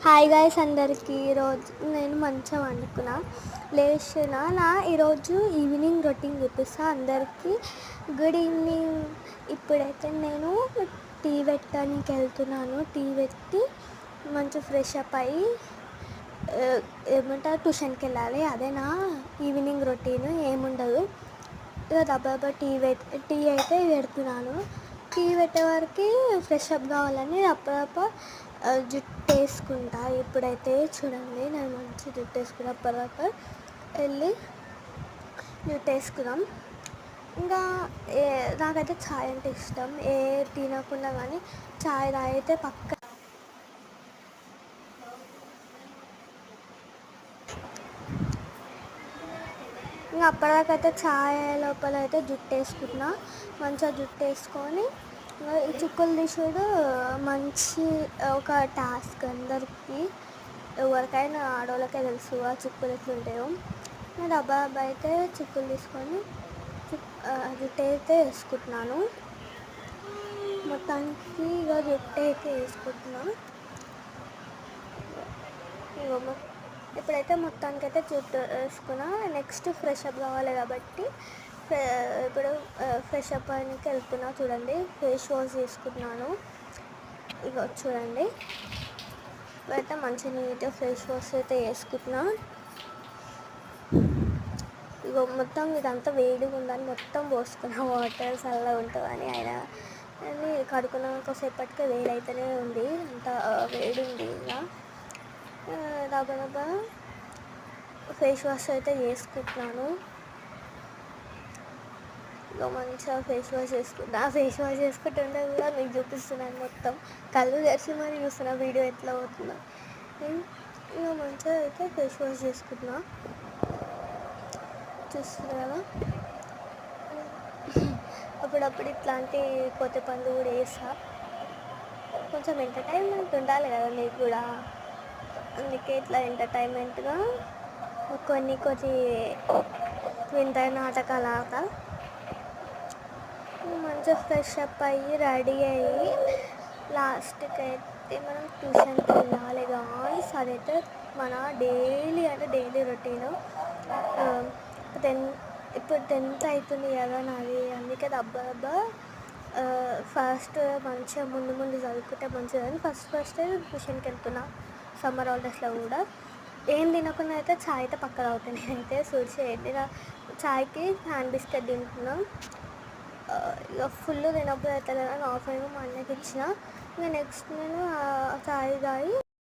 Hi guys అందరికీ. ఈరోజు నేను మంచిగా వండుకున్నా లేచిన ఈరోజు ఈవినింగ్ రొటీన్ చూపిస్తా అందరికీ. Good evening. ఇప్పుడైతే నేను టీ పెట్టడానికి వెళ్తున్నాను. టీ పెట్టి మంచిగా ఫ్రెష్ అప్ అయ్యి ఏమంటారు ట్యూషన్కి వెళ్ళాలి. అదే నా ఈవినింగ్ రొటీన్. ఏముండదు, ఇక దబ్బా టీ అయితే పెడుతున్నాను. టీ పెట్టే వరకు ఫ్రెష్ అప్ కావాలని అప్పదప్ప జుట్టు వేసుకుంటా. ఇప్పుడైతే చూడండి నేను మంచి జుట్టు వేసుకున్నా. అప్పదప్ప వెళ్ళి జుట్టు వేసుకున్నాం. ఇంకా నాకైతే ఛాయ్ అంటే ఇష్టం. ఏ తినకుండా కానీ ఛాయ్ తాగితే పక్క. ఇంకా అప్పటిదాకైతే ఛాయ్ లోపల అయితే జుట్టు వేసుకున్నా. మంచిగా జుట్టు వేసుకొని ఈ చుక్కలు తీసుడు మంచి ఒక టాస్క్. అందరికీ ఎవరికైనా ఆడవాళ్ళకే తెలుసు ఆ చుక్కలు ఎట్లుంటాయో. డబ్బా అయితే చుక్కలు తీసుకొని జుట్టు అయితే వేసుకుంటున్నాను. మొత్తానికి ఇక జుట్టు అయితే వేసుకుంటున్నాను. ఇప్పుడైతే మొత్తానికి అయితే జుట్టు వేసుకున్నా. నెక్స్ట్ ఫ్రెష్ అప్ కావాలి కాబట్టి ఇప్పుడు ఫ్రెష్ అప్ అయ్యానికి వెళ్తున్నా. చూడండి ఫేస్ వాష్ చేసుకుంటున్నాను. ఇక చూడండి ఇప్పుడైతే మంచి నీట్గా ఫేస్ వాష్ అయితే వేసుకుంటున్నా. ఇక మొత్తం ఇదంతా వేడిగా ఉందని మొత్తం పోసుకున్నా. వాటర్ చల్లగా ఉంటుందని అయినా అని కడుక్కున్నాకొసేపటికే వేడి అయితేనే ఉంది. అంత వేడి ఉంది. ఇలా దబ్బా ఫేస్ వాష్ అయితే చేసుకుంటున్నాను. ఇక మంచిగా ఫేస్ వాష్ చేసుకుంటా. ఫేస్ వాష్ చేసుకుంటుంటే కూడా మీకు చూపిస్తున్నాను. మొత్తం కళ్ళు తెరిచి మరి చూస్తున్నా వీడియో ఎట్లా అవుతుందో. ఇక మంచిగా అయితే ఫేస్ వాష్ చేసుకుంటున్నా. చూస్తున్నా కదా. అప్పుడప్పుడు ఇట్లాంటి కొత్త పనులు కూడా వేస్తా. కొంచెం ఎంటర్టైన్మెంట్ ఉండాలి కదా మీకు కూడా. అందుకే ఇట్లా ఎంటర్టైన్మెంట్గా కొన్ని వింత నాటకాలు ఆడతా. మంచిగా ఫ్రెష్ అప్ అయ్యి రెడీ అయ్యి లాస్ట్కి అయితే మనం ట్యూషన్కి వెళ్ళాలి. గాయ్స్ అదైతే మన డైలీ రొటీన్. ఇప్పుడు 10th అవుతుంది కదా నాది. అందుకే దబ్బా ఫస్ట్ మంచిగా ముందు చదువుకుంటే మంచిదని ఫస్ట్ ట్యూషన్కి వెళ్తున్నా. సమ్మర్ హాలిడేస్లో కూడా ఏం తినకుండా అయితే ఛాయ్ అయితే పక్క తాగుతాను. నేనైతే స్వీట్స్ ఏంటి ఛాయ్కి హ్యాండ్ బిస్కెట్ తింటున్నా. ఇక ఫుల్ తినప్పుడు అవుతుంది కదా. హాఫ్ మా అన్నకి ఇచ్చిన. ఇక నెక్స్ట్ నేను ఛాయ్ తాగి